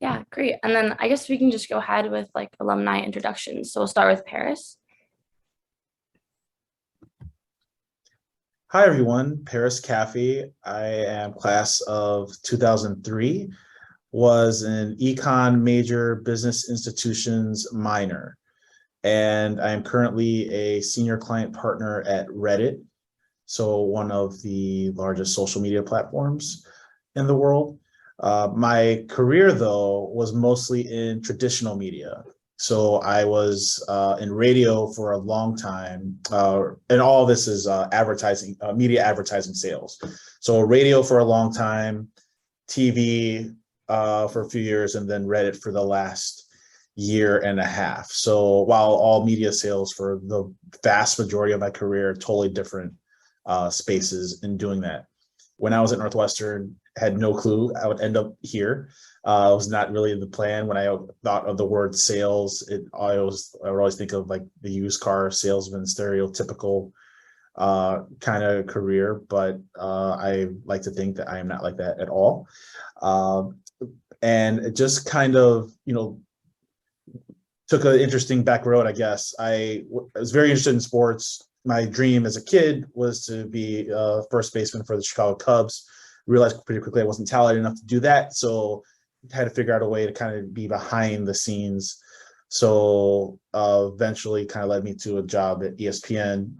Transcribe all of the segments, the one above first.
Yeah, great. And then I guess we can just go ahead with like alumni introductions. So we'll start with Paris. Hi everyone, Paris Caffey. I am class of 2003, was an econ major, business institutions minor, and I am currently a senior client partner at Reddit, so one of the largest social media platforms in the world. My career, though, was mostly in traditional media. So I was in radio for a long time, and all this is advertising, media advertising sales. So radio for a long time, TV for a few years, and then Reddit for the last year and a half. So while all media sales for the vast majority of my career, totally different spaces in doing that. When I was at Northwestern, had no clue I would end up here. It was not really the plan. When I thought of the word sales, I would always think of like the used car salesman, stereotypical kind of career. But I like to think that I am not like that at all. And it just kind of, took an interesting back road, I guess. I was very interested in sports. My dream as a kid was to be a first baseman for the Chicago Cubs. Realized pretty quickly I wasn't talented enough to do that, so I had to figure out a way to kind of be behind the scenes. So eventually kind of led me to a job at ESPN,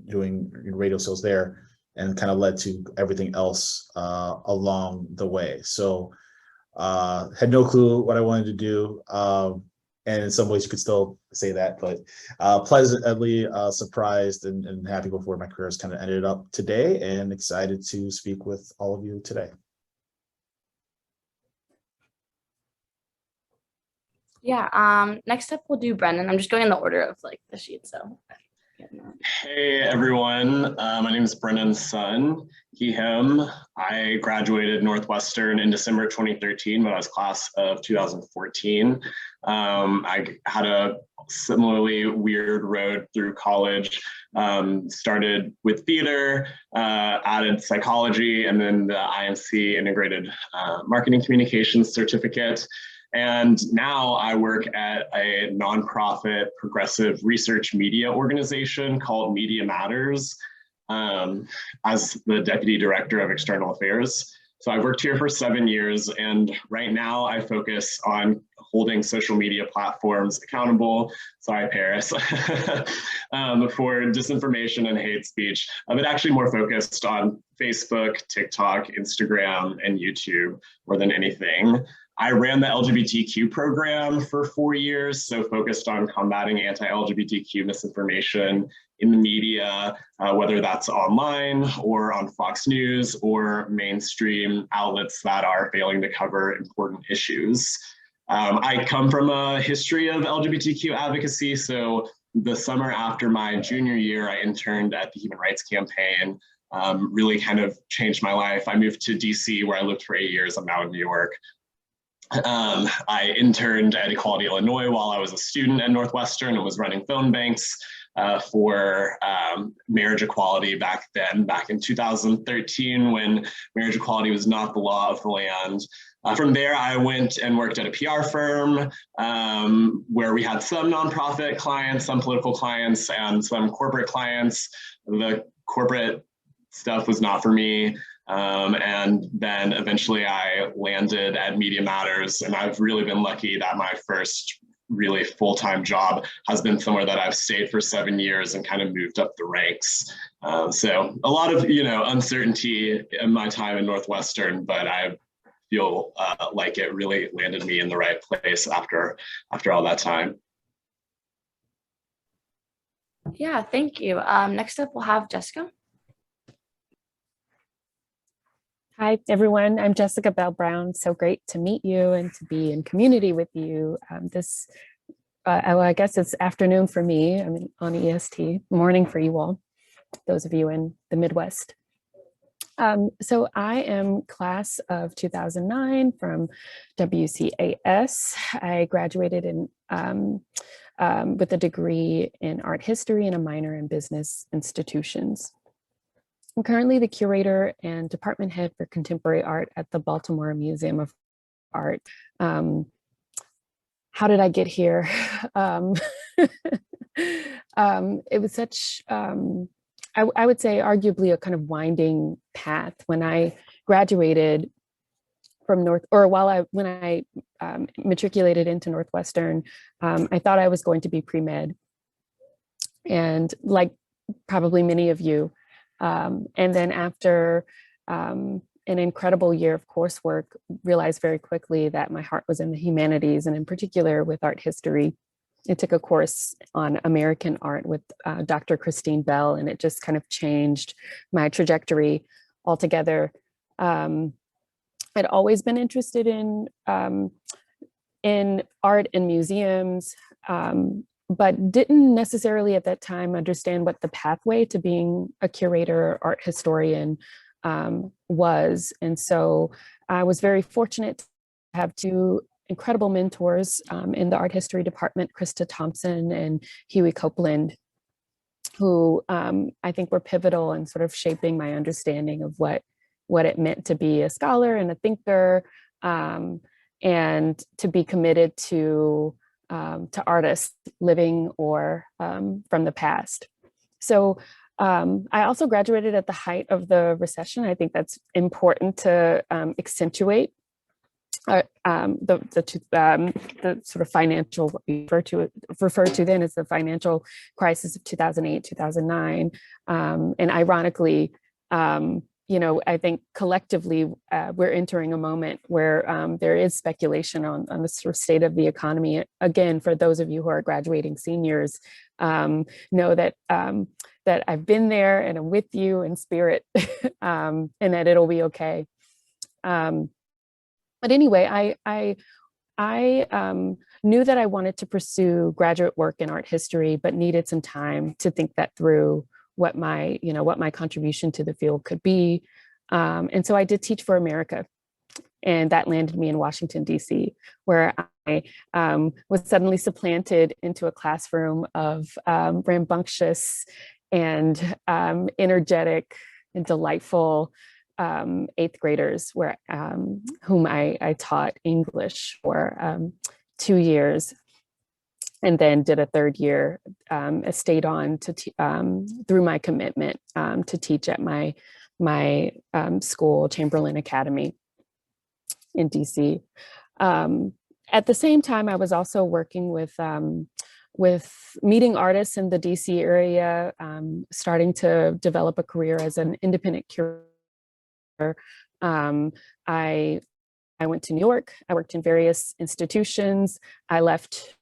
doing radio sales there, and kind of led to everything else along the way. So had no clue what I wanted to do. And in some ways you could still say that, but pleasantly surprised and happy with where my career has kind of ended up today, and excited to speak with all of you today. Yeah, next up we'll do Brendan. I'm just going in the order of like the sheet, so. Hey everyone, my name is Brennan Sun, he, him. I graduated Northwestern in December 2013, but I was class of 2014. I had a similarly weird road through college. Started with theater, added psychology, and then the IMC integrated marketing communications certificate. And now I work at a nonprofit progressive research media organization called Media Matters, as the deputy director of external affairs. So I've worked here for 7 years, and right now I focus on holding social media platforms accountable, sorry Paris, for disinformation and hate speech, but actually more focused on Facebook, TikTok, Instagram, and YouTube more than anything. I ran the LGBTQ program for 4 years, so focused on combating anti-LGBTQ misinformation in the media, whether that's online or on Fox News or mainstream outlets that are failing to cover important issues. I come from a history of LGBTQ advocacy, so the summer after my junior year, I interned at the Human Rights Campaign, really kind of changed my life. I moved to DC where I lived for 8 years. I'm now in New York. I interned at Equality Illinois while I was a student at Northwestern and was running phone banks for marriage equality back then, back in 2013, when marriage equality was not the law of the land. From there, I went and worked at a PR firm where we had some nonprofit clients, some political clients, and some corporate clients. The corporate stuff was not for me. And then eventually I landed at Media Matters, and I've really been lucky that my first really full-time job has been somewhere that I've stayed for 7 years and kind of moved up the ranks. So a lot of, uncertainty in my time in Northwestern, but I feel like it really landed me in the right place after all that time. Yeah, thank you. Next up we'll have Jessica. Hi, everyone. I'm Jessica Bell Brown. So great to meet you and to be in community with you. Well, I guess it's afternoon for me. I'm on EST, morning for you all, those of you in the Midwest. So I am class of 2009 from WCAS. I graduated with a degree in art history and a minor in business institutions. I'm currently the curator and department head for contemporary art at the Baltimore Museum of art. How did I get here? It was such, I would say arguably a kind of winding path. When I graduated from when I matriculated into Northwestern, I thought I was going to be pre-med. And like probably many of you, and then after an incredible year of coursework, realized very quickly that my heart was in the humanities, and in particular with art history. I took a course on American art with Dr. Christine Bell, and it just kind of changed my trajectory altogether. I'd always been interested in art and museums, but didn't necessarily at that time understand what the pathway to being a curator or art historian was. And so I was very fortunate to have two incredible mentors in the art history department, Krista Thompson and Huey Copeland, who I think were pivotal in sort of shaping my understanding of what it meant to be a scholar and a thinker, and to be committed to artists living or from the past. So I also graduated at the height of the recession. I think that's important to accentuate the sort of financial, what we refer to then as the financial crisis of 2008, 2009. And ironically, I think collectively we're entering a moment where there is speculation on the sort of state of the economy. Again, for those of you who are graduating seniors, know that that I've been there and I'm with you in spirit, and that it'll be okay. But anyway, I knew that I wanted to pursue graduate work in art history, but needed some time to think that through, what my contribution to the field could be. And so I did Teach for America, and that landed me in Washington, D.C., where I was suddenly supplanted into a classroom of rambunctious and energetic and delightful eighth graders, whom I taught English for 2 years, and then did a third year, stayed on to through my commitment to teach at my school, Chamberlain Academy in DC. At the same time, I was also working with meeting artists in the DC area, starting to develop a career as an independent curator. I went to New York. I worked in various institutions. I left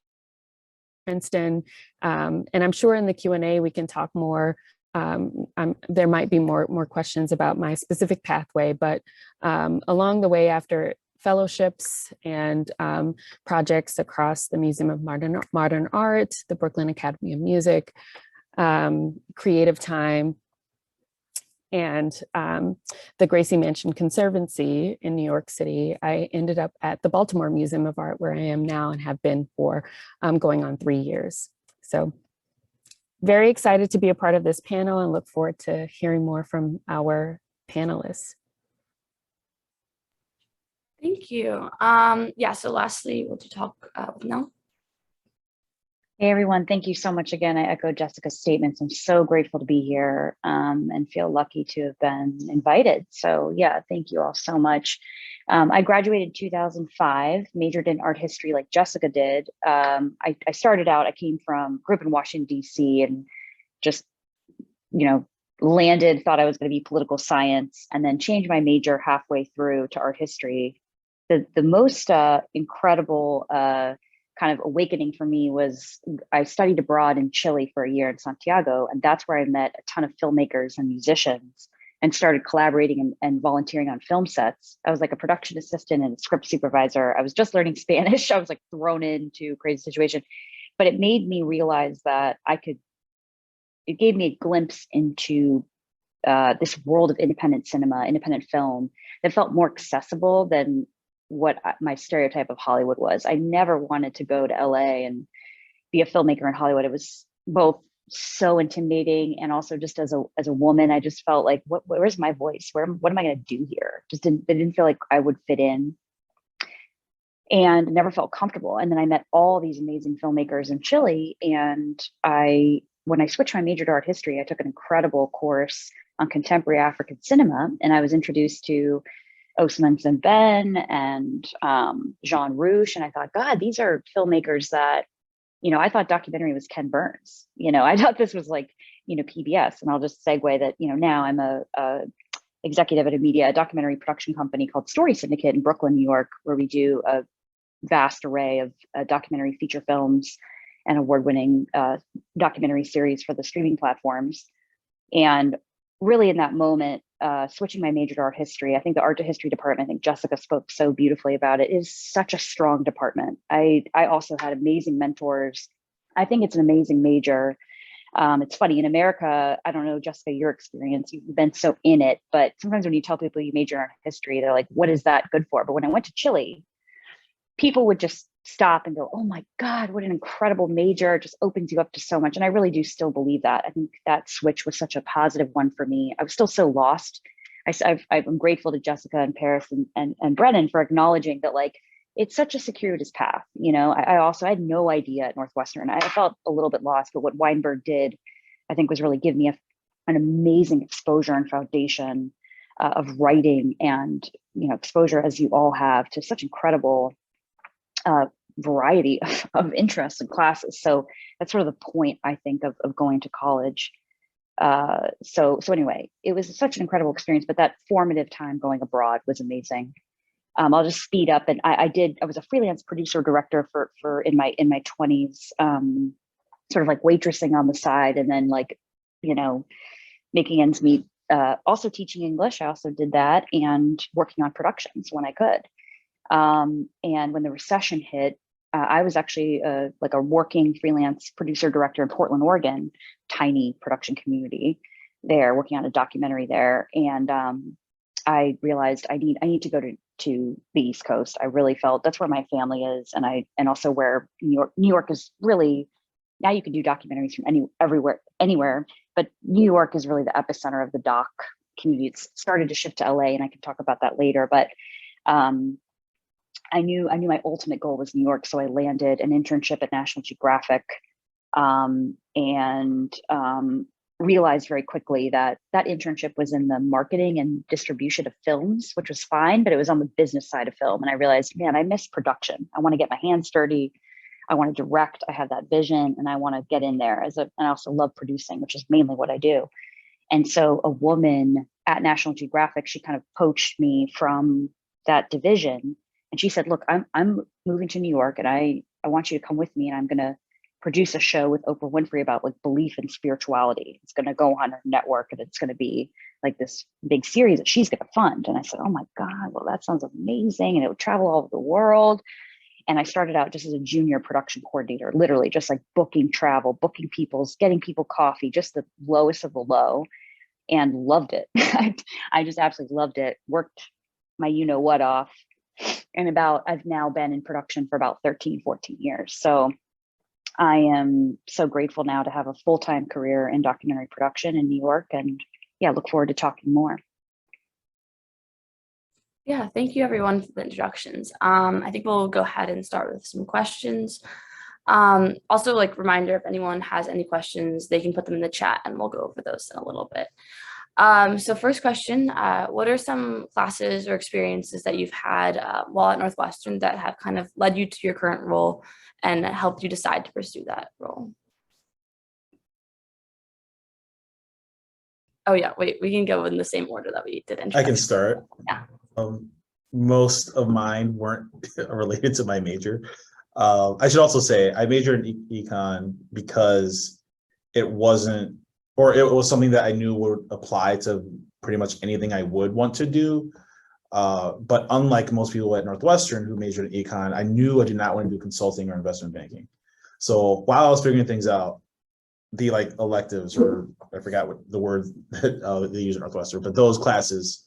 Princeton, and I'm sure in the Q&A we can talk more. There might be more questions about my specific pathway, but along the way, after fellowships and projects across the Museum of Modern Art, the Brooklyn Academy of Music, Creative Time, and the Gracie Mansion Conservancy in New York City, I ended up at the Baltimore Museum of Art, where I am now and have been for going on 3 years. So very excited to be a part of this panel and look forward to hearing more from our panelists. Thank you. Yeah, so lastly, we'll talk with Nell. Hey everyone, thank you so much again. I echo Jessica's statements. I'm so grateful to be here and feel lucky to have been invited. So yeah, thank you all so much. I graduated in 2005, majored in art history like Jessica did. I started out, grew up in Washington, DC, and just, landed, thought I was going to be political science, and then changed my major halfway through to art history. The most incredible kind of awakening for me was I studied abroad in Chile for a year in Santiago, and that's where I met a ton of filmmakers and musicians and started collaborating and volunteering on film sets. I was like a production assistant and a script supervisor. I was just learning Spanish. I was like thrown into a crazy situation, but it made me realize that it gave me a glimpse into this world of independent cinema, independent film that felt more accessible than what my stereotype of Hollywood was. I never wanted to go to LA and be a filmmaker in Hollywood. It was both so intimidating and also just as a woman, I just felt like, where's my voice? What am I going to do here? It didn't feel like I would fit in. and never felt comfortable. And then I met all these amazing filmmakers in Chile. And when I switched my major to art history, I took an incredible course on contemporary African cinema. And I was introduced to Osman Ben and Jean Rouch. And I thought, God, these are filmmakers that, I thought documentary was Ken Burns. I thought this was like, PBS. And I'll just segue that, now I'm a executive at a documentary production company called Story Syndicate in Brooklyn, New York, where we do a vast array of documentary feature films and award-winning documentary series for the streaming platforms. And really in that moment, switching my major to art history, I think the art to history department, I think Jessica spoke so beautifully about it, is such a strong department. I also had amazing mentors. I think it's an amazing major. It's funny, in America, I don't know, Jessica, your experience, you've been so in it, but sometimes when you tell people you major in art history, they're like, what is that good for? But when I went to Chile, people would just stop and go, oh my God, what an incredible major. It just opens you up to so much. And I really do still believe that. I think that switch was such a positive one for me. I was still so lost. I'm grateful to Jessica and Paris and Brennan for acknowledging that, like, it's such a circuitous path. I had no idea at Northwestern. I felt a little bit lost, but what Weinberg did, I think, was really give me an amazing exposure and foundation of writing and, exposure, as you all have, to such incredible variety of interests and classes. So that's sort of the point, I think, of going to college. So anyway, it was such an incredible experience, but that formative time going abroad was amazing. I'll just speed up. And I was a freelance producer director for in my 20s, sort of like waitressing on the side, and then, like, making ends meet, also teaching English. I also did that, and working on productions when I could. And when the recession hit, I was actually like a working freelance producer director in Portland, Oregon, tiny production community there, working on a documentary there. And I realized I need to go to the East Coast. I really felt that's where my family is, and also where New York is really, now you can do documentaries from anywhere, but New York is really the epicenter of the doc community. It's started to shift to LA, and I can talk about that later. But I knew my ultimate goal was New York, so I landed an internship at National Geographic, and realized very quickly that internship was in the marketing and distribution of films, which was fine, but it was on the business side of film. And I realized, man, I miss production. I want to get my hands dirty. I want to direct. I have that vision, and I want to get in there and I also love producing, which is mainly what I do. And so a woman at National Geographic, she kind of poached me from that division. And she said, look, I'm moving to New York, and I want you to come with me, and I'm going to produce a show with Oprah Winfrey about, like, belief and spirituality. It's going to go on her network, and it's going to be like this big series that she's going to fund. And I said, oh my God, well, that sounds amazing. And it would travel all over the world. And I started out just as a junior production coordinator, literally just like booking travel, booking people's, getting people coffee, just the lowest of the low, and loved it. I just absolutely loved it. Worked my what off. And I've now been in production for about 13, 14 years. So I am so grateful now to have a full-time career in documentary production in New York, and look forward to talking more. Yeah, thank you everyone for the introductions. I think we'll go ahead and start with some questions. Also, like, reminder, if anyone has any questions, they can put them in the chat and we'll go over those in a little bit. So first question, what are some classes or experiences that you've had while at Northwestern that have kind of led you to your current role and helped you decide to pursue that role? Oh yeah, wait, we can go in the same order that we did. I can start. Yeah. Most of mine weren't related to my major. I should also say I majored in econ because it wasn't, or it was something that I knew would apply to pretty much anything I would want to do. But unlike most people at Northwestern who majored in econ, I knew I did not want to do consulting or investment banking. So while I was figuring things out, the electives, or I forgot what the word that they use at Northwestern, but those classes,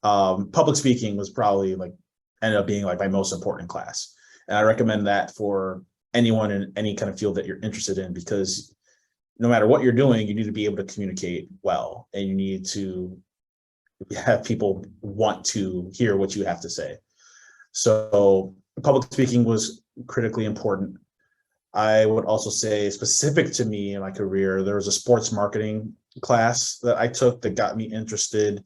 public speaking was probably ended up being my most important class. And I recommend that for anyone in any kind of field that you're interested in, because no matter what you're doing, you need to be able to communicate well, and you need to have people want to hear what you have to say. So public speaking was critically important. I would also say, specific to me in my career, there was a sports marketing class that I took that got me interested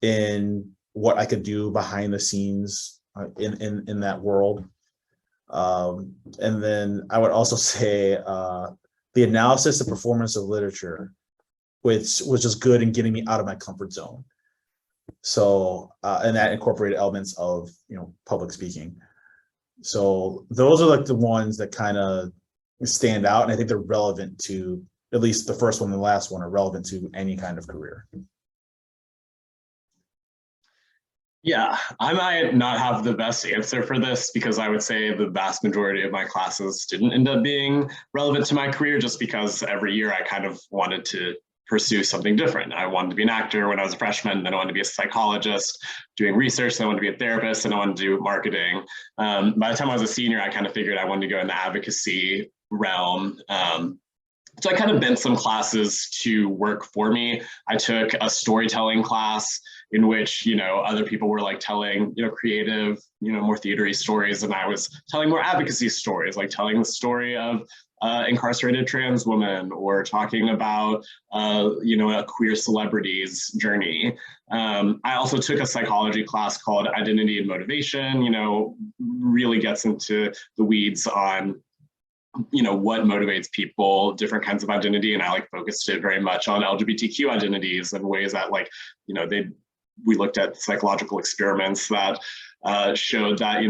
in what I could do behind the scenes in that world. And then I would also say the analysis and performance of literature, which was just good in getting me out of my comfort zone. So, and that incorporated elements of, public speaking. So those are like the ones that kind of stand out. And I think they're relevant to, at least the first one and the last one are relevant to any kind of career. Yeah, I might not have the best answer for this because I would say the vast majority of my classes didn't end up being relevant to my career, just because every year I kind of wanted to pursue something different. I wanted to be an actor when I was a freshman, then I wanted to be a psychologist doing research, then I wanted to be a therapist, and I wanted to do marketing. By the time I was a senior, I kind of figured I wanted to go in the advocacy realm. So I kind of bent some classes to work for me. I took a storytelling class in which, other people were like telling, creative, more theatery stories. And I was telling more advocacy stories, like telling the story of incarcerated trans woman, or talking about, a queer celebrity's journey. I also took a psychology class called Identity and Motivation, really gets into the weeds on what motivates people, different kinds of identity. And I focused it very much on LGBTQ identities and ways that we looked at psychological experiments that showed that,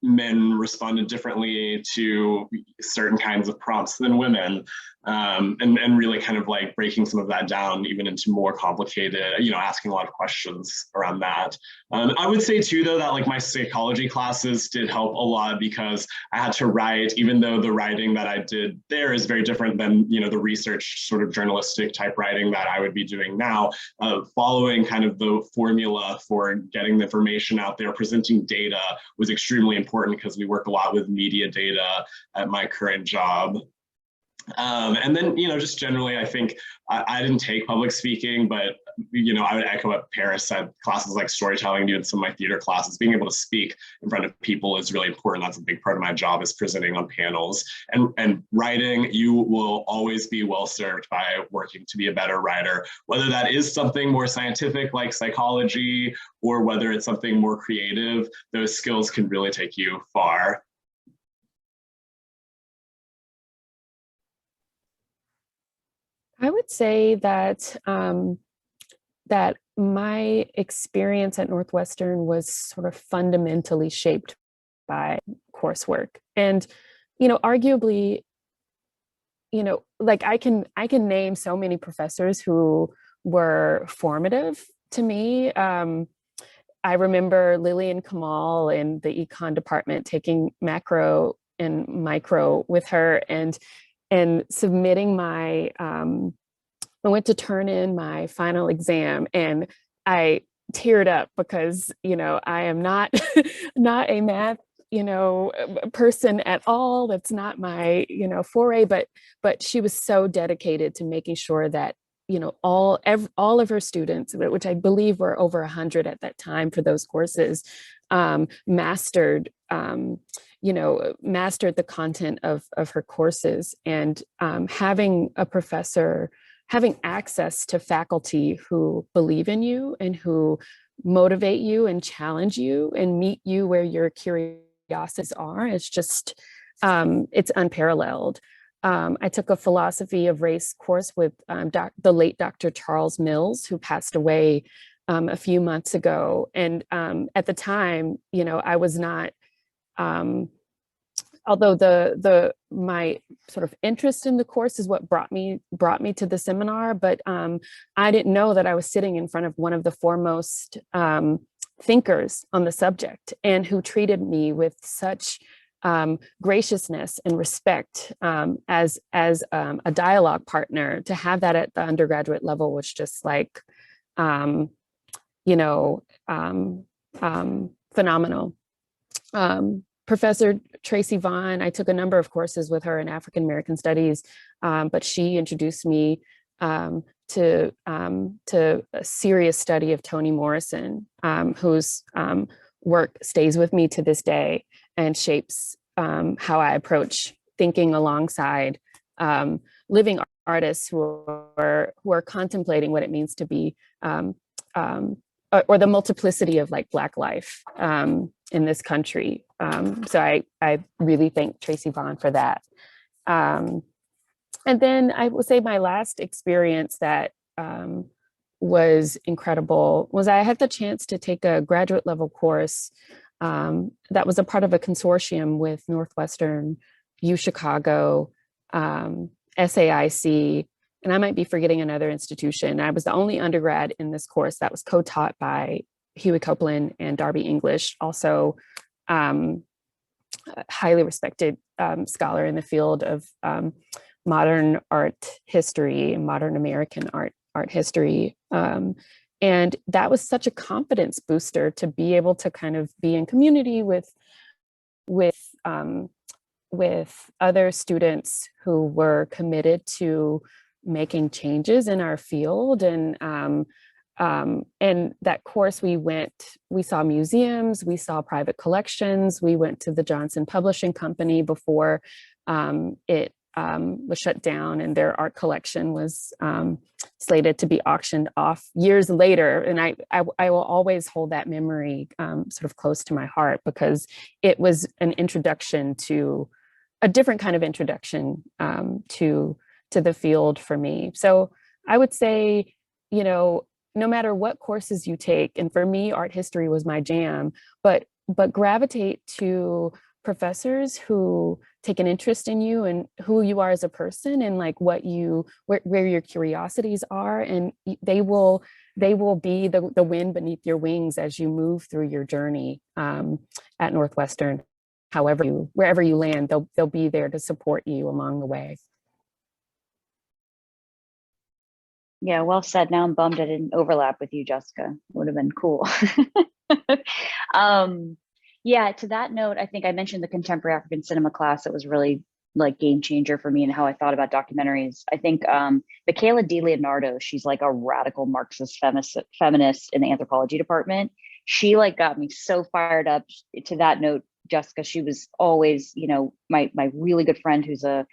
men responded differently to certain kinds of prompts than women, and really kind of breaking some of that down even into more complicated, asking a lot of questions around that. I would say too, though, that my psychology classes did help a lot because I had to write, even though the writing that I did there is very different than, the research sort of journalistic type writing that I would be doing now. Following kind of the formula for getting the information out there, presenting data was extremely important because we work a lot with media data at my current job. And then, just generally, I think I didn't take public speaking, but, I would echo what Paris said. Classes like storytelling, doing some of my theater classes, being able to speak in front of people is really important. That's a big part of my job, is presenting on panels. And writing, you will always be well served by working to be a better writer, whether that is something more scientific like psychology, or whether it's something more creative. Those skills can really take you far. I would say that that my experience at Northwestern was sort of fundamentally shaped by coursework. And, arguably, I can name so many professors who were formative to me. I remember Lillian Kamal in the econ department taking macro and micro with her, and submitting my, I went to turn in my final exam and I teared up because, I am not, not a math, person at all. That's not my, foray, but she was so dedicated to making sure that, all of her students, which I believe were over 100 at that time for those courses, mastered the content of her courses. And having a professor, having access to faculty who believe in you and who motivate you and challenge you and meet you where your curiosities are, it's just, it's unparalleled. I took a philosophy of race course with the late Dr. Charles Mills, who passed away a few months ago. And at the time, I was not, although my sort of interest in the course is what brought me to the seminar, but I didn't know that I was sitting in front of one of the foremost thinkers on the subject, and who treated me with such graciousness and respect as a dialogue partner. To have that at the undergraduate level was just phenomenal. Professor Tracy Vaughn, I took a number of courses with her in African American Studies, but she introduced me to a serious study of Toni Morrison, who's work stays with me to this day and shapes how I approach thinking alongside living artists who are contemplating what it means to be or the multiplicity of like Black life in this country. So I really thank Tracy Vaughn for that. And then I will say my last experience that was incredible was I had the chance to take a graduate level course that was a part of a consortium with Northwestern, UChicago, SAIC, and I might be forgetting another institution. I was the only undergrad in this course that was co-taught by Huey Copeland and Darby English, also a highly respected scholar in the field of modern art history and modern American art history. And that was such a confidence booster to be able to kind of be in community with other students who were committed to making changes in our field. And that course we saw museums, we saw private collections, we went to the Johnson Publishing Company before it was shut down, and their art collection was slated to be auctioned off years later. And I will always hold that memory sort of close to my heart, because it was an introduction to a different kind of introduction to the field for me. So I would say, no matter what courses you take, and for me, art history was my jam, but gravitate to professors who take an interest in you and who you are as a person, and like where your curiosities are, and they will be the wind beneath your wings as you move through your journey at Northwestern. Wherever you land, they'll be there to support you along the way. Yeah, well said. Now I'm bummed I didn't overlap with you, Jessica. It would have been cool. Yeah, to that note, I think I mentioned the contemporary African cinema class. It was really like game changer for me and how I thought about documentaries. I think Michaela DiLeonardo, she's like a radical Marxist feminist in the anthropology department. She like got me so fired up. To that note, Jessica, she was always, my really good friend who's a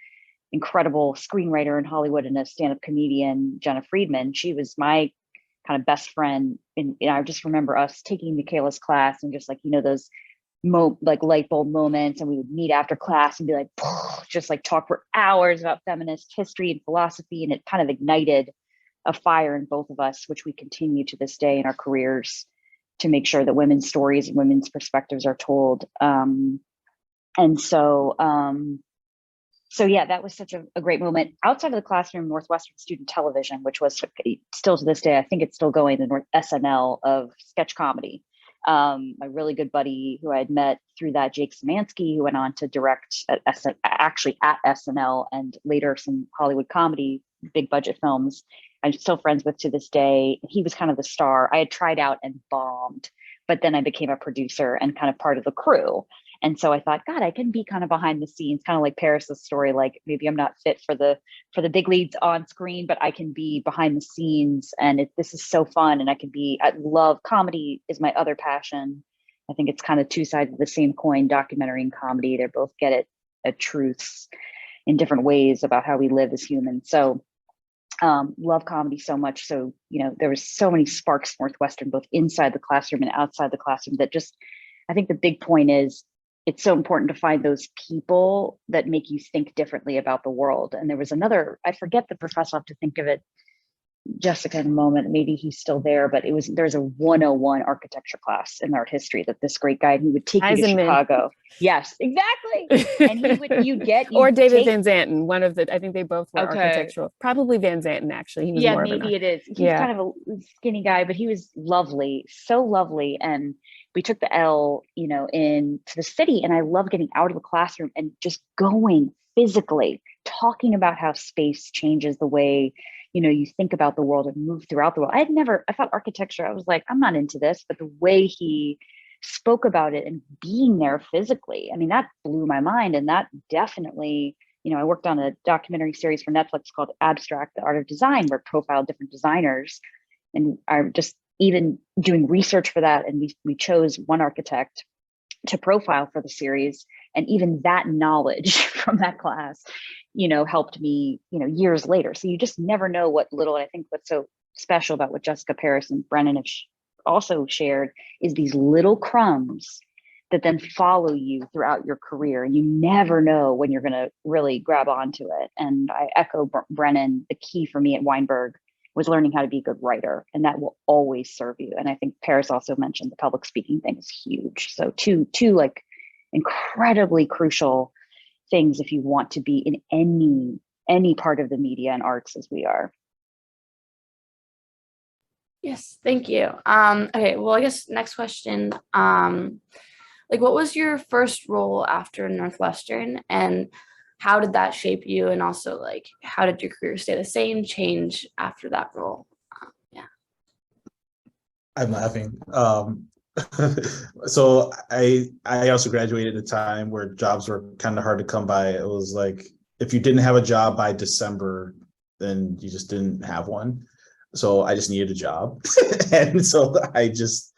incredible screenwriter in Hollywood and a stand-up comedian, Jenna Friedman. She was my kind of best friend. And I just remember us taking Michaela's class and just like, those like light bulb moments, and we would meet after class and be like, just like talk for hours about feminist history and philosophy. And it kind of ignited a fire in both of us, which we continue to this day in our careers, to make sure that women's stories and women's perspectives are told. So yeah, that was such a great moment. Outside of the classroom, Northwestern Student Television, which was still to this day, I think it's still going, the SNL of sketch comedy. My really good buddy who I had met through that, Jake Szymanski, who went on to direct at SNL and later some Hollywood comedy, big budget films. I'm still friends with to this day. He was kind of the star. I had tried out and bombed, but then I became a producer and kind of part of the crew. And so I thought, God, I can be kind of behind the scenes, kind of like Paris's story. Like maybe I'm not fit for the big leads on screen, but I can be behind the scenes. And this is so fun. And I love comedy is my other passion. I think it's kind of two sides of the same coin, documentary and comedy. They both get at truths in different ways about how we live as humans. So love comedy so much. So, there was so many sparks Northwestern, both inside the classroom and outside the classroom, that just, I think the big point is, it's so important to find those people that make you think differently about the world. And there was another, I forget the professor, I'll have to think of it, Jessica, in a moment, maybe he's still there, but there's a 101 architecture class in art history that this great guy, he would take you to Chicago. Yes, exactly. And or David Van Zanten, one of the, I think they both were architectural, probably Van Zanten, actually. He was more maybe it is. He's kind of a skinny guy, but he was lovely, so lovely. And we took the L, into the city, and I love getting out of the classroom and just going physically, talking about how space changes the way, you think about the world and move throughout the world. I thought architecture, I was like, I'm not into this, but the way he spoke about it and being there physically, I mean, that blew my mind. And that definitely, I worked on a documentary series for Netflix called Abstract, the Art of Design, where I profiled different designers. And I just even doing research for that, and we chose one architect to profile for the series, and even that knowledge from that class, helped me, years later. So you just never know what little. And I think what's so special about what Jessica, Paris, and Brennan have also shared is these little crumbs that then follow you throughout your career. And you never know when you're going to really grab onto it. And I echo Brennan, the key for me at Weinberg was learning how to be a good writer, and that will always serve you. And I think Paris also mentioned the public speaking thing is huge. So two like incredibly crucial things if you want to be in any part of the media and arts as we are. Yes, thank you. Okay, well, I guess next question. Like, what was your first role after Northwestern, and how did that shape you? And also, like, how did your career stay the same, change after that role? Yeah. I'm laughing. So I also graduated at a time where jobs were kind of hard to come by. It was like, if you didn't have a job by December, then you just didn't have one. So I just needed a job. And so I just,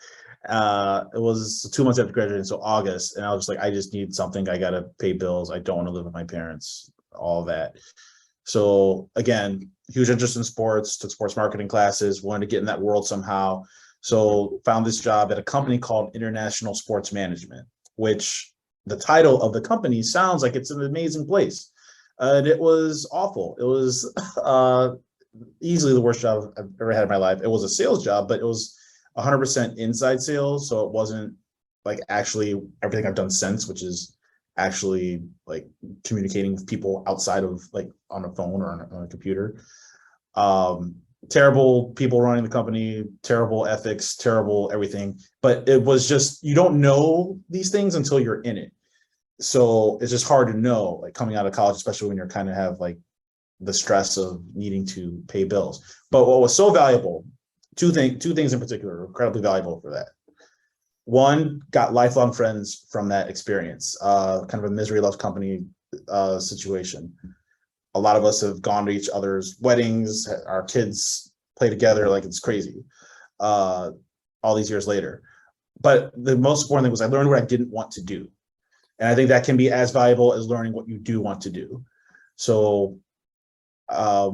it was 2 months after graduating, so August. And I was just like, I just need something. I got to pay bills. I don't want to live with my parents, all that. So again, huge interest in sports, took sports marketing classes, wanted to get in that world somehow. So found this job at a company called International Sports Management, which the title of the company sounds like it's an amazing place. And it was awful. It was easily the worst job I've ever had in my life. It was a sales job, but it was 100% inside sales. So it wasn't like actually everything I've done since, which is actually like communicating with people outside of like on a phone or on a computer. Terrible people running the company, terrible ethics, terrible everything. But it was just, you don't know these things until you're in it. So it's just hard to know, like coming out of college, especially when you're kind of have like the stress of needing to pay bills. But what was so valuable, two things in particular, incredibly valuable for that. One, got lifelong friends from that experience, kind of a misery loves company situation. A lot of us have gone to each other's weddings. Our kids play together like it's crazy all these years later. But the most important thing was I learned what I didn't want to do. And I think that can be as valuable as learning what you do want to do. So I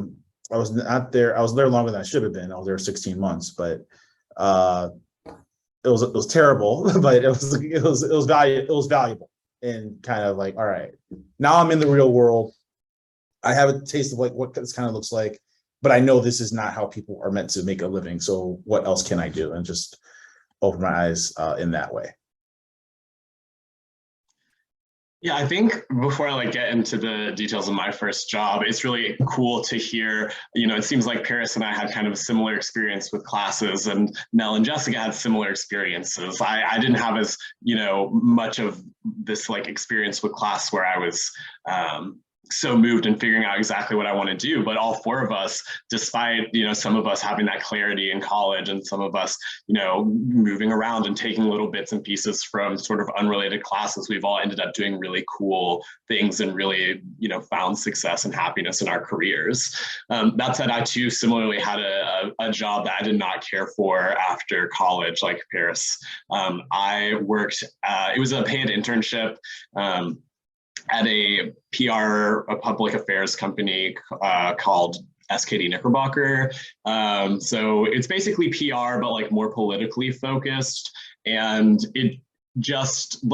was not there. I was there longer than I should have been. I was there 16 months, but it was terrible, but it was valuable, and kind of like, all right, now I'm in the real world. I have a taste of like what this kind of looks like, but I know this is not how people are meant to make a living. So what else can I do? And just open my eyes in that way. Yeah, I think before I get into the details of my first job, it's really cool to hear, it seems like Paris and I had kind of a similar experience with classes, and Nell and Jessica had similar experiences. I didn't have as, much of this experience with class where I was so moved and figuring out exactly what I want to do. But all four of us, despite, some of us having that clarity in college and some of us, moving around and taking little bits and pieces from sort of unrelated classes, we've all ended up doing really cool things and really, found success and happiness in our careers. That said, I too similarly had a job that I did not care for after college, like Paris. I worked, it was a paid internship at a public affairs company called SKD Knickerbocker. So it's basically PR, but more politically focused. And it just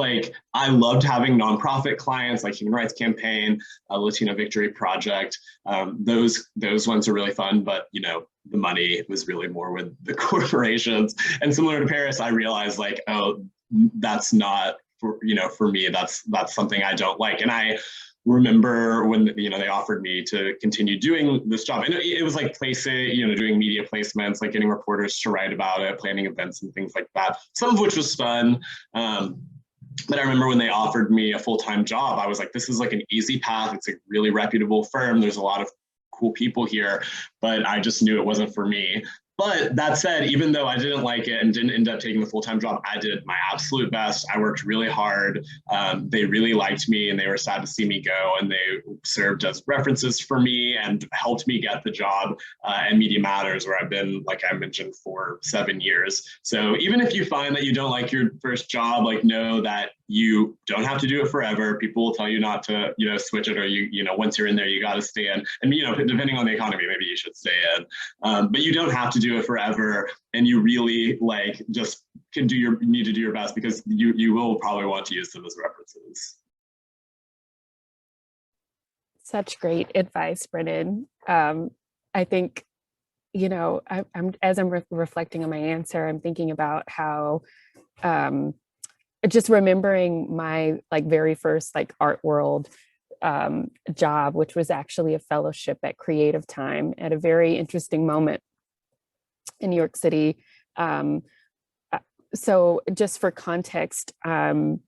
I loved having nonprofit clients like Human Rights Campaign, Latino Victory Project. Those ones are really fun, but the money was really more with the corporations. And similar to Paris, I realized oh, that's not for me, that's something I don't like. And I remember when, they offered me to continue doing this job, and it was doing media placements, getting reporters to write about it, planning events and things like that, some of which was fun. But I remember when they offered me a full-time job, I was like, this is an easy path. It's a really reputable firm. There's a lot of cool people here, but I just knew it wasn't for me. But that said, even though I didn't like it and didn't end up taking the full-time job, I did my absolute best. I worked really hard. They really liked me and they were sad to see me go. And they served as references for me and helped me get the job at Media Matters, where I've been, like I mentioned, for 7 years. So even if you find that you don't like your first job, like know that you don't have to do it forever. People will tell you not to, switch it, or once you're in there, you got to stay in. And depending on the economy, maybe you should stay in. But you don't have to do it forever, and you really just need to do your best, because you will probably want to use them as references. Such great advice, Brennan. I think, as I'm reflecting on my answer, I'm thinking about how just remembering my very first art world job, which was actually a fellowship at Creative Time at a very interesting moment in New York City. So just for context, Creative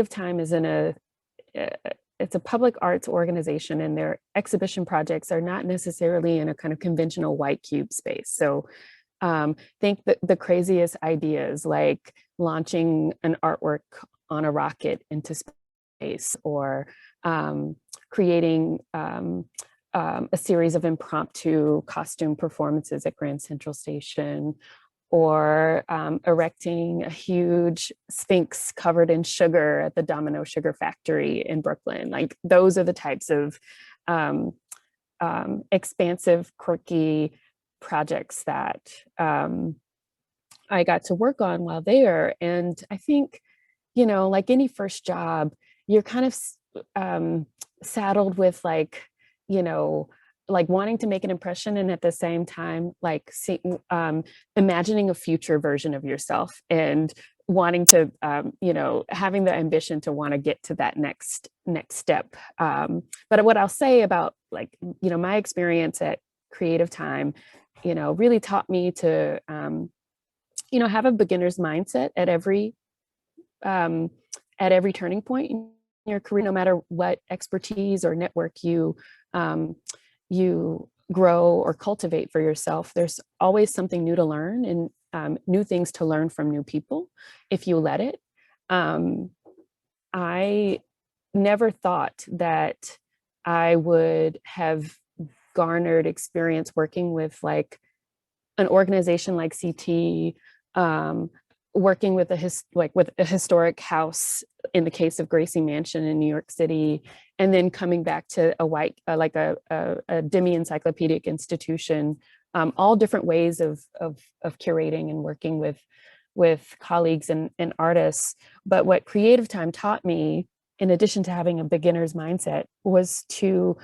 Time is it's a public arts organization, and their exhibition projects are not necessarily in a kind of conventional white cube space. So think that the craziest ideas, like launching an artwork on a rocket into space, or creating a series of impromptu costume performances at Grand Central Station, or erecting a huge Sphinx covered in sugar at the Domino Sugar Factory in Brooklyn. Those are the types of expansive, quirky projects that I got to work on while there. And I think, like any first job, you're kind of saddled with wanting to make an impression, and at the same time, imagining a future version of yourself, and wanting to, having the ambition to want to get to that next step. But what I'll say about my experience at Creative Time, really taught me to, have a beginner's mindset at every turning point in your career, no matter what expertise or network you grow or cultivate for yourself. There's always something new to learn, and new things to learn from new people if you let it. I never thought that I would have garnered experience working with an organization like CT, working with a historic house in the case of Gracie Mansion in New York City, and then coming back to a demi-encyclopedic institution, all different ways of curating and working with colleagues and artists. But what Creative Time taught me, in addition to having a beginner's mindset, was to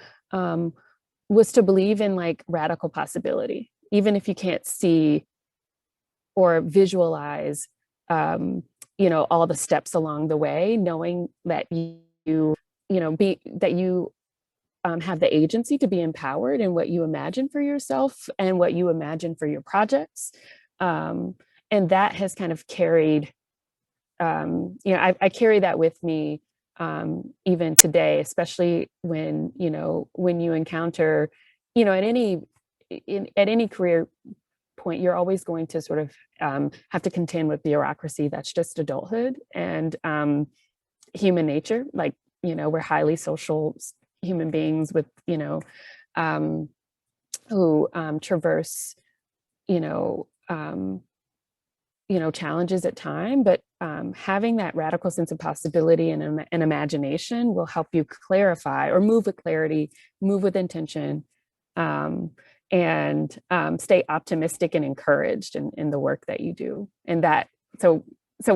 believe in radical possibility, even if you can't see or visualize all the steps along the way, knowing that you have the agency to be empowered in what you imagine for yourself and what you imagine for your projects. And that has kind of carried, I carry that with me even today, especially when you encounter, at any career point, you're always going to sort of have to contend with bureaucracy. That's just adulthood and human nature. We're highly social human beings with, who traverse, challenges at time, but having that radical sense of possibility and imagination will help you clarify or move with clarity, move with intention, and stay optimistic and encouraged in the work that you do. And that, so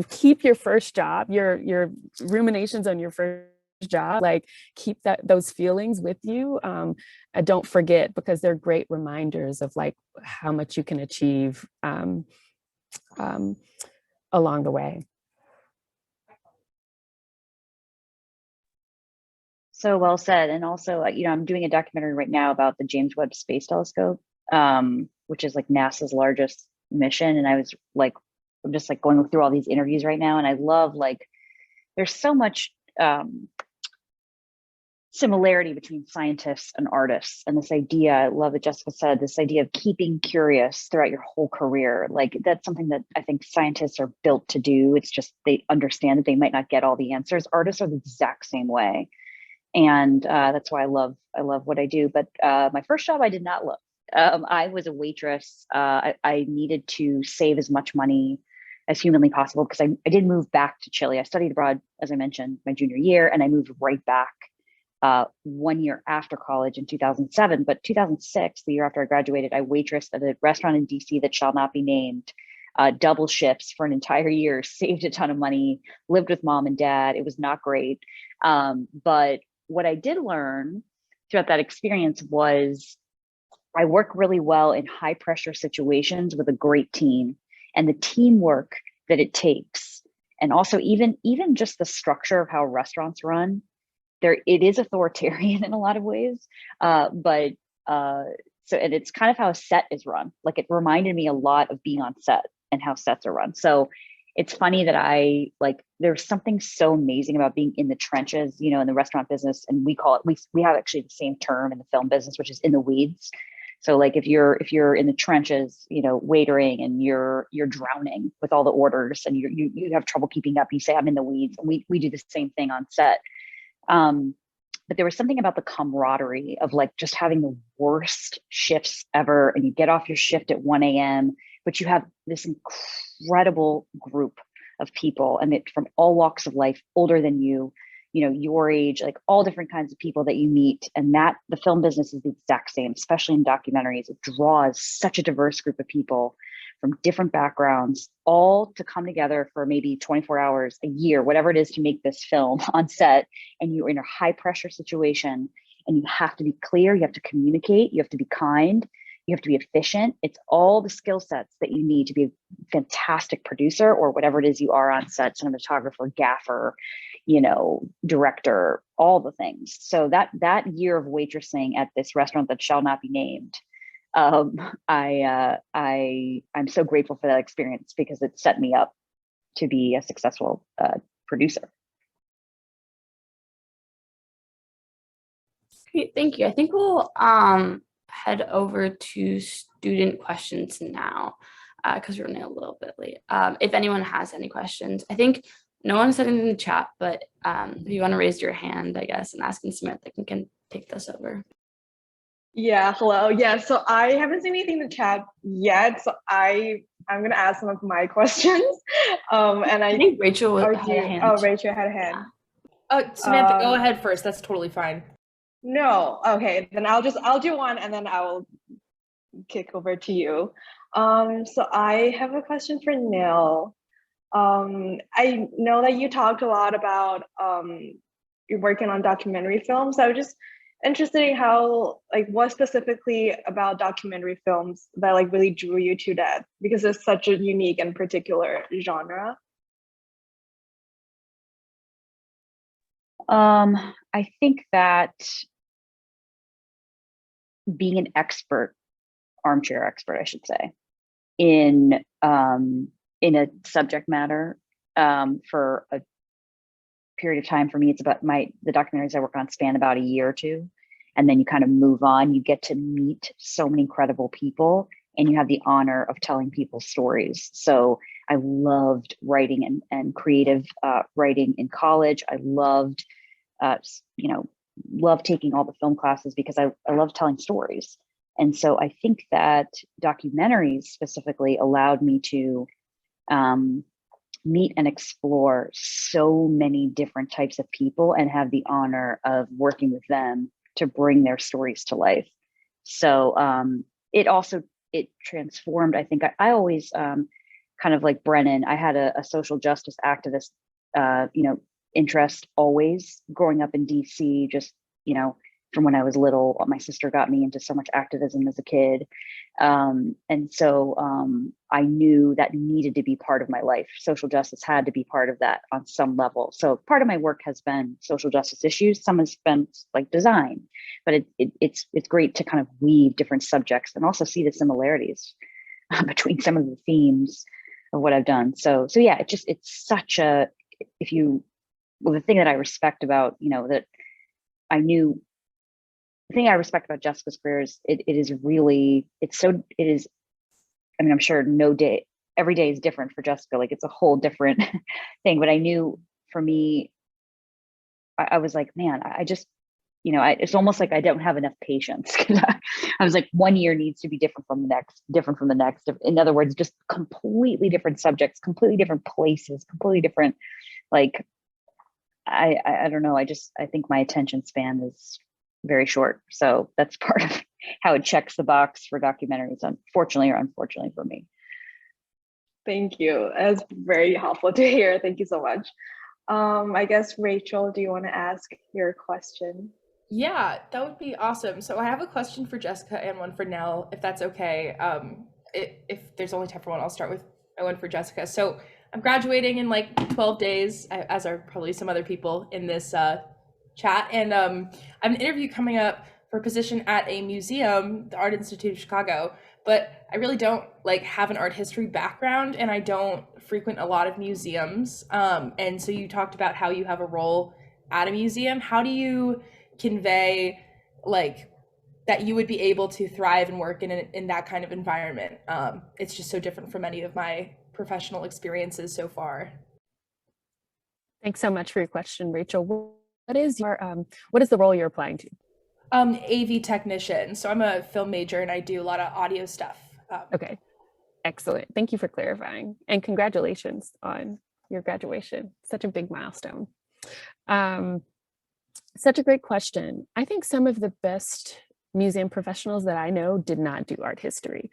keep your first job, your ruminations on your first job, keep those feelings with you. Don't forget, because they're great reminders of how much you can achieve along the way. So well said. And also, I'm doing a documentary right now about the James Webb Space Telescope, which is NASA's largest mission. And I'm just going through all these interviews right now. And I love, there's so much similarity between scientists and artists, and this idea, I love that Jessica said, this idea of keeping curious throughout your whole career. Like that's something that I think scientists are built to do. It's just they understand that they might not get all the answers. Artists are the exact same way, and that's why I love what I do. But my first job I did not love. I was a waitress. I needed to save as much money as humanly possible because I did move back to Chile. I studied abroad, as I mentioned, my junior year, and I moved right back 1 year after college in 2007. But 2006, the year after I graduated, I waitressed at a restaurant in DC that shall not be named, double shifts for an entire year, saved a ton of money, lived with mom and dad. It was not great. But what I did learn throughout that experience was I work really well in high pressure situations with a great team, and the teamwork that it takes. And also even just the structure of how restaurants run, it is authoritarian in a lot of ways, and it's kind of how a set is run. Like it reminded me a lot of being on set and how sets are run. So it's funny that there's something so amazing about being in the trenches, in the restaurant business, and we have actually the same term in the film business, which is in the weeds. So like if you're in the trenches, waitering, and you're drowning with all the orders, and you have trouble keeping up, you say I'm in the weeds. And we do the same thing on set. But there was something about the camaraderie of like just having the worst shifts ever, and you get off your shift at 1 a.m., but you have this incredible group of people, and from all walks of life, older than you, your age, like all different kinds of people that you meet. And that the film business is the exact same, especially in documentaries. It draws such a diverse group of people from different backgrounds, all to come together for maybe 24 hours, a year, whatever it is, to make this film on set. And you're in a high pressure situation, and you have to be clear, you have to communicate, you have to be kind, you have to be efficient. It's all the skill sets that you need to be a fantastic producer, or whatever it is you are on set, cinematographer, gaffer, director, all the things. So that year of waitressing at this restaurant that shall not be named, I'm so grateful for that experience, because it set me up to be a successful producer. Great, thank you. I think we'll head over to student questions now, because we're running a little bit late. If anyone has any questions, I think no one said anything in the chat, but if you want to raise your hand, I guess, and ask and Smith, I can take this over. Yeah, hello. Yeah, so I haven't seen anything in the chat yet, so I'm gonna ask some of my questions. And I think Rachel had a hand. Oh, Rachel had a hand. Samantha, go ahead first. That's totally fine. No, okay, then I'll do one, and then I will kick over to you. So I have a question for Neil. I know that you talked a lot about you're working on documentary films. I was just interested in how, what specifically about documentary films that really drew you to that, because it's such a unique and particular genre. I think that being an armchair expert, I should say, in a subject matter for a period of time. For me, it's about the documentaries I work on span about a year or two, and then you kind of move on. You get to meet so many incredible people, and you have the honor of telling people's stories. So I loved writing and creative writing in college. I loved taking all the film classes, because I love telling stories. And so I think that documentaries specifically allowed me to meet and explore so many different types of people, and have the honor of working with them to bring their stories to life. So it transformed. I think I always kind of like Brennan, I had a social justice activist interest always growing up in DC, just from when I was little. My sister got me into so much activism as a kid. And so I knew that needed to be part of my life. Social justice had to be part of that on some level. So part of my work has been social justice issues. Some has been like design, but it's great to kind of weave different subjects and also see the similarities between some of the themes of what I've done. So yeah, it's such a, the thing that I respect about, that I knew the thing I respect about Jessica's career is it is really, it is, I mean, I'm sure every day is different for Jessica. Like it's a whole different thing, but I knew for me, I was like, man, I just, it's almost like I don't have enough patience. I was like, 1 year needs to be different from the next, different from the next. In other words, just completely different subjects, completely different places, completely different, like, I don't know. I think my attention span is very short. So that's part of how it checks the box for documentaries, unfortunately or unfortunately for me. Thank you. That's very helpful to hear. Thank you so much. I guess, Rachel, do you want to ask your question? Yeah, that would be awesome. So I have a question for Jessica and one for Nell, if that's okay. If there's only time for one, I'll start with my one for Jessica. So I'm graduating in like 12 days, as are probably some other people in this chat. And I have an interview coming up for a position at a museum, the Art Institute of Chicago. But I really don't have an art history background, and I don't frequent a lot of museums. And so you talked about how you have a role at a museum. How do you convey that you would be able to thrive and work in that kind of environment? It's just so different from any of my professional experiences so far. Thanks so much for your question, Rachel. What is the role you're applying to? AV technician. So I'm a film major and I do a lot of audio stuff. Okay, excellent. Thank you for clarifying, and congratulations on your graduation. Such a big milestone. Such a great question. I think some of the best museum professionals that I know did not do art history.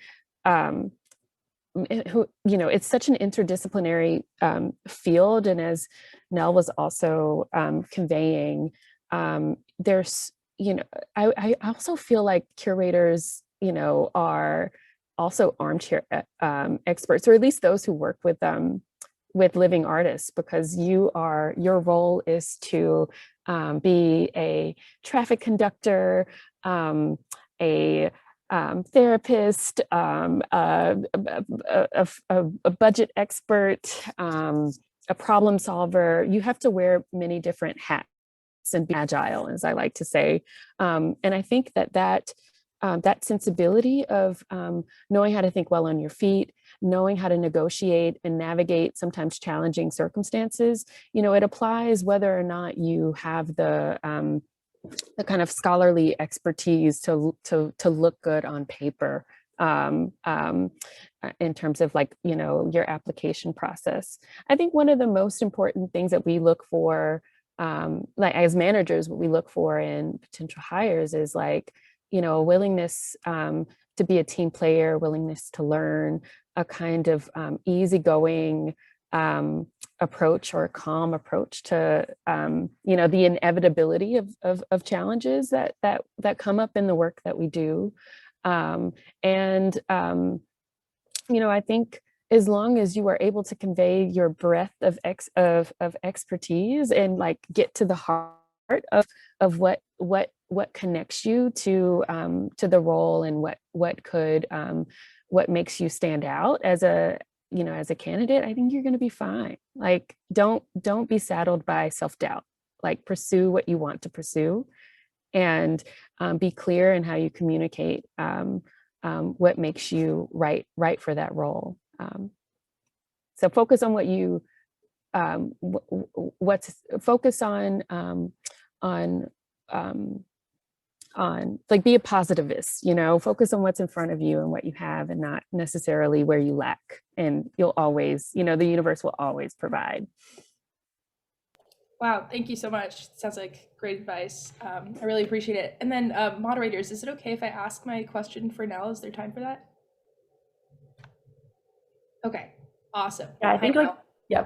It's such an interdisciplinary field, and as Nell was also conveying, there's, I also feel like curators, are also armchair experts, or at least those who work with living artists, because your role is to be a traffic conductor, a therapist, a budget expert, a problem solver. You have to wear many different hats and be agile, as I like to say. And I think that sensibility of knowing how to think well on your feet, knowing how to negotiate and navigate sometimes challenging circumstances, it applies whether or not you have the kind of scholarly expertise to look good on paper, in terms of your application process. I think one of the most important things that we look for, as managers, what we look for in potential hires is a willingness to be a team player, willingness to learn, a kind of easygoing approach, or a calm approach to the inevitability of challenges that come up in the work that we do. I think as long as you are able to convey your breadth of expertise and get to the heart of what connects you to the role, and what makes you stand out as a candidate, I think you're going to be fine. Don't be saddled by self-doubt. Pursue what you want to pursue, and be clear in how you communicate what makes you right for that role. So focus on what you focus on be a positivist, focus on what's in front of you and what you have, and not necessarily where you lack. And you'll always, the universe will always provide. Wow, thank you so much. Sounds like great advice. I really appreciate it. And then moderators, is it okay if I ask my question for Nell? Is there time for that? Okay, awesome. Yeah, I think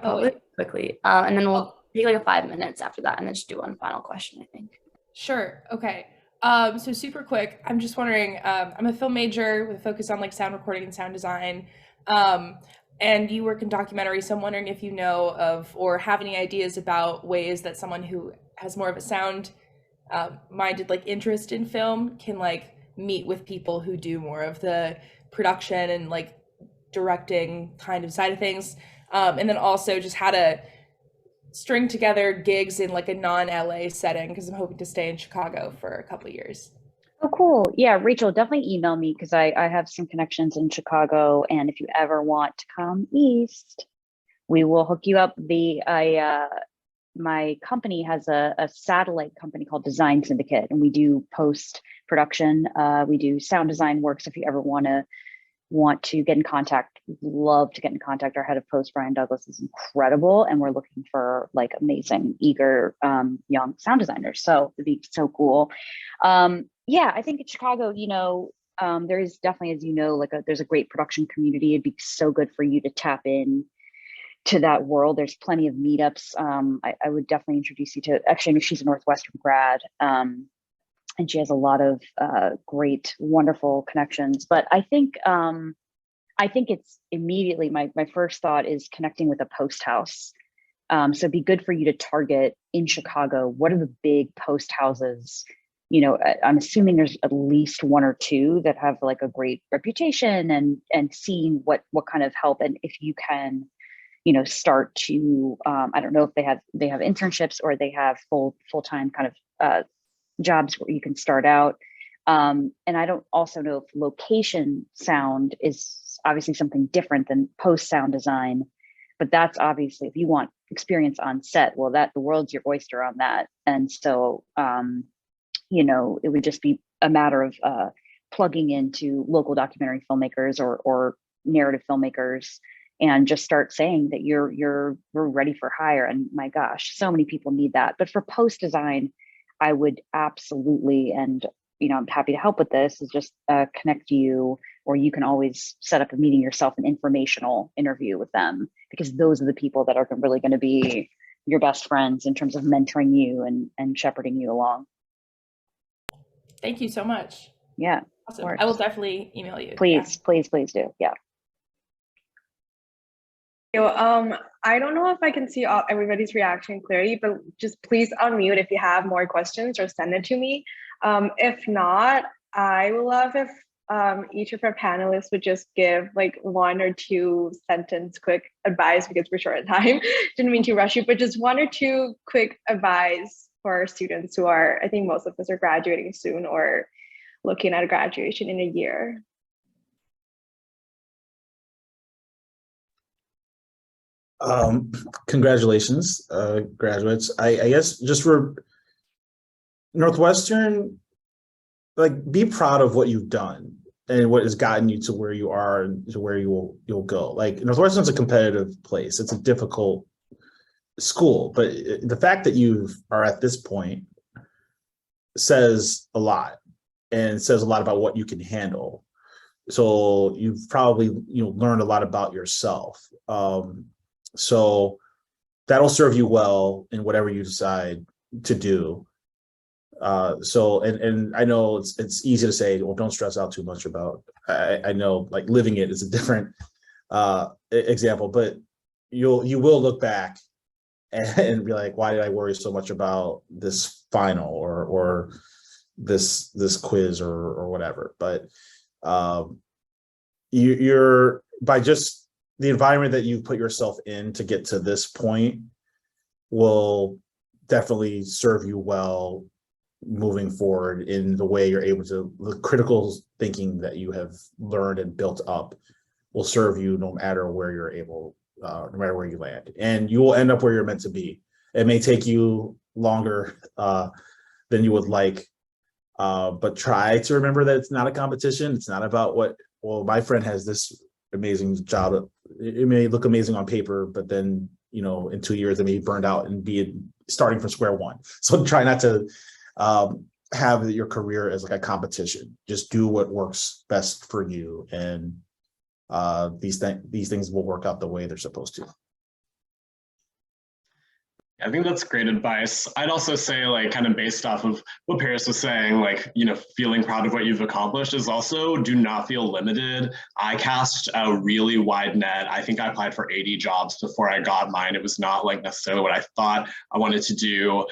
probably quickly. And then we'll take 5 minutes after that, and then just do one final question, I think. Sure, okay. So super quick, I'm just wondering, I'm a film major with a focus on sound recording and sound design. And you work in documentary, so I'm wondering if you know of or have any ideas about ways that someone who has more of a sound minded interest in film can meet with people who do more of the production and directing kind of side of things. And then also just how to string together gigs in like a non-LA setting because I'm hoping to stay in Chicago for a couple of years. Oh, cool. Yeah, Rachel, definitely email me because I have some connections in Chicago. And if you ever want to come east, we will hook you up. My company has a satellite company called Design Syndicate, and we do post production. We do sound design works. If you ever want to get in contact, love to get in contact. Our head of post, Brian Douglas, is incredible, and we're looking for like amazing, eager young sound designers. So it'd be so cool. Yeah, I think in Chicago, there is definitely, as you know, there's a great production community. It'd be so good for you to tap in to that world. There's plenty of meetups. I would definitely introduce you to, actually, she's a Northwestern grad, and she has a lot of great, wonderful connections. But I think it's immediately, my first thought is connecting with a post house. So it'd be good for you to target in Chicago. What are the big post houses? I'm assuming there's at least one or two that have like a great reputation, and seeing what kind of help, and if you can, start to, I don't know if they have internships or they have full-time kind of jobs where you can start out. And I don't also know if location sound is obviously something different than post sound design, but that's obviously, if you want experience on set, well, the world's your oyster on that. And so, it would just be a matter of plugging into local documentary filmmakers or narrative filmmakers, and just start saying that we're ready for hire. And my gosh, so many people need that. But for post design, I would absolutely, and I'm happy to help with this, is just connect you, or you can always set up a meeting yourself, an informational interview with them, because those are the people that are really going to be your best friends in terms of mentoring you and shepherding you along. Thank you so much. Yeah. Awesome. I will definitely email you. Please do. Yeah. I don't know if I can see everybody's reaction clearly, but just please unmute if you have more questions or send it to me. If not, I would love if each of our panelists would just give like 1 or 2 sentence quick advice, because we're short on time. Didn't mean to rush you, but just 1 or 2 quick advice for our students who are, I think most of us are graduating soon or looking at a graduation in a year. Congratulations, graduates. I guess just for Northwestern, like, be proud of what you've done and what has gotten you to where you are and to where you'll go. Like, Northwestern's a competitive place. It's a difficult school, but the fact that you are at this point says a lot, and says a lot about what you can handle. So you've probably learned a lot about yourself. So that'll serve you well in whatever you decide to do. And I know it's easy to say, well, don't stress out too much about. I know, like, living it is a different example, but you will look back and be like, why did I worry so much about this final or this quiz or whatever? But you're, by just the environment that you've put yourself in to get to this point, will definitely serve you well moving forward in the way you're able to. The critical thinking that you have learned and built up will serve you no matter where you're able, no matter where you land, and you will end up where you're meant to be. It may take you longer than you would like, but try to remember that it's not a competition. It's not about my friend has this amazing job. It may look amazing on paper, but then, in 2 years, it may be burned out and be starting from square one. So try not to have your career as like a competition. Just do what works best for you, and these things will work out the way they're supposed to. I think that's great advice. I'd also say, like, kind of based off of what Paris was saying, like, feeling proud of what you've accomplished, is also do not feel limited. I cast a really wide net. I think I applied for 80 jobs before I got mine. It was not like necessarily what I thought I wanted to do.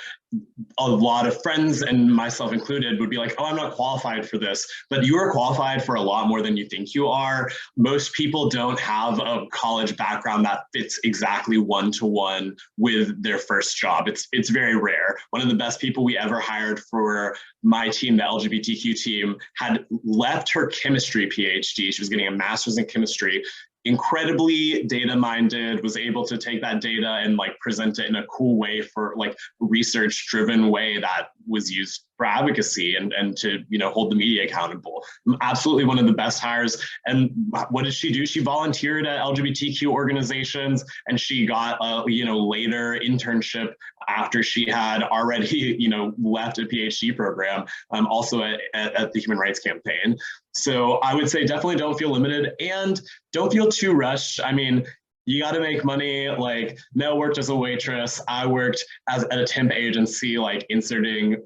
a lot of friends and myself included would be like, oh, I'm not qualified for this, but you are qualified for a lot more than you think you are. Most people don't have a college background that fits exactly one-to-one with their first job. It's very rare. One of the best people we ever hired for my team, the LGBTQ team, had left her chemistry PhD. She was getting a master's in chemistry, incredibly data minded, was able to take that data and like present it in a cool way for like research driven way that was used for advocacy and to, you know, hold the media accountable. Absolutely one of the best hires. And what did she do? She volunteered at LGBTQ organizations, and she got a, you know, later internship after she had already, you know, left a PhD program, also at the Human Rights Campaign. So I would say definitely don't feel limited and don't feel too rushed. I mean, you got to make money. Like Nell worked as a waitress. I worked at a temp agency, like inserting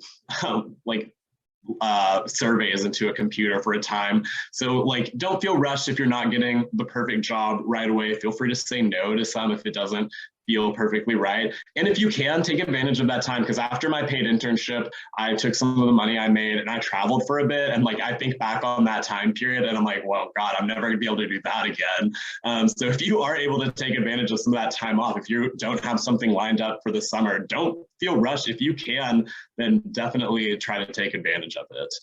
surveys into a computer for a time. So like, don't feel rushed if you're not getting the perfect job right away. Feel free to say no to some if it doesn't feel perfectly right. And if you can, take advantage of that time, because after my paid internship, I took some of the money I made and I traveled for a bit. And like, I think back on that time period and I'm like, well, God, I'm never gonna be able to do that again. So if you are able to take advantage of some of that time off, if you don't have something lined up for the summer, don't feel rushed. If you can, then definitely try to take advantage of it.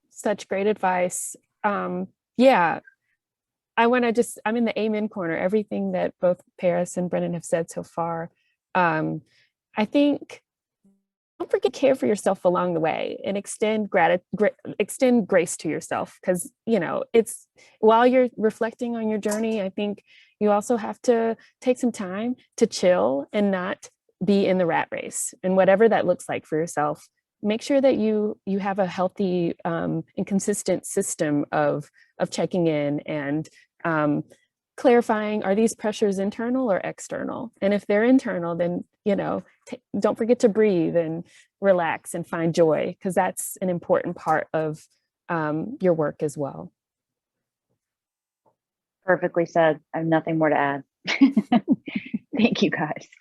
Such great advice. Yeah. I'm in the amen corner, everything that both Paris and Brennan have said so far. I think don't forget to care for yourself along the way and extend grace to yourself, because, you know, it's while you're reflecting on your journey, I think you also have to take some time to chill and not be in the rat race, and whatever that looks like for yourself. Make sure that you have a healthy and consistent system of checking in and clarifying, are these pressures internal or external? And if they're internal, then, you know, don't forget to breathe and relax and find joy, because that's an important part of your work as well. Perfectly said. I have nothing more to add. Thank you, guys.